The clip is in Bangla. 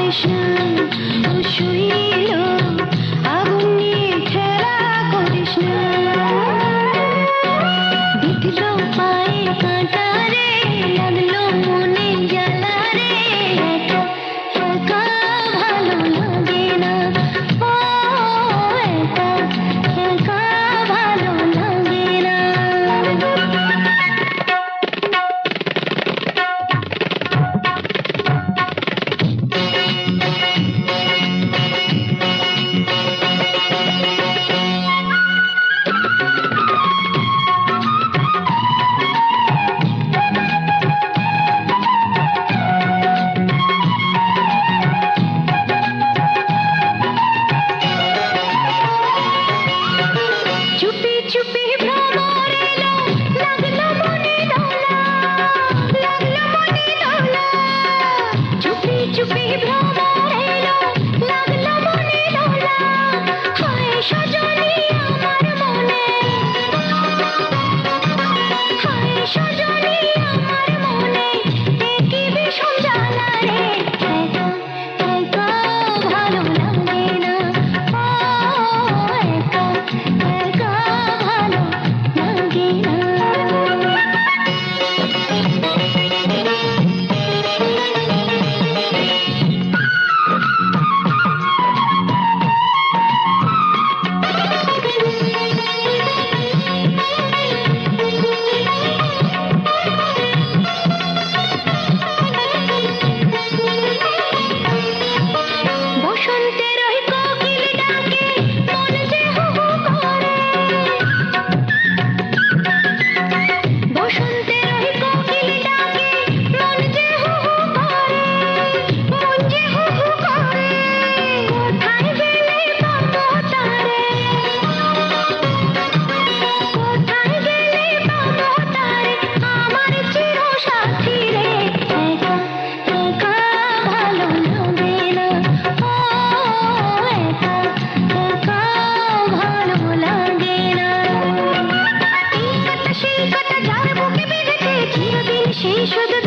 করিস না, ও শৈল আগুন নিয়ে খেলা করিস না। বিধলো পায়ে কাঁটা রে, লাগলো মনে জ্বালা রে, একা একা ভালো লাগে না, ও একা একা ভালো লাগে না। চুপি চুপি ভ্রমর এলো, লাগলো মনে দোলা, লাগলো মনে দোলা। চুপি চুপি ভ্রমর এলো, লাগলো মনে দোলা। হায় সজনী আমার মনে, হায় সজনী আমার মনে, এ কি ভীষণ জ্বালা রে, একা একা ভালো লাগে না, ও একা একা ভালো লাগে না। বসন্তের ওই কোকিল ডাকে মন যে হু হু করে, বসন্তের ওই কোকিল ডাকে মন যে হু হু করে, মন যে হু হু করে। কোথায় গেলে পাবো তারে, কোথায় গেলে পাবো তারে, আমার চির সাথী রে, একা একা ভালো লাগে না, ও একা একা ভালো লাগে না। এই কাটা সেই কাটা যার বুকে বেঁধেছে চিরদিন সেই শুধু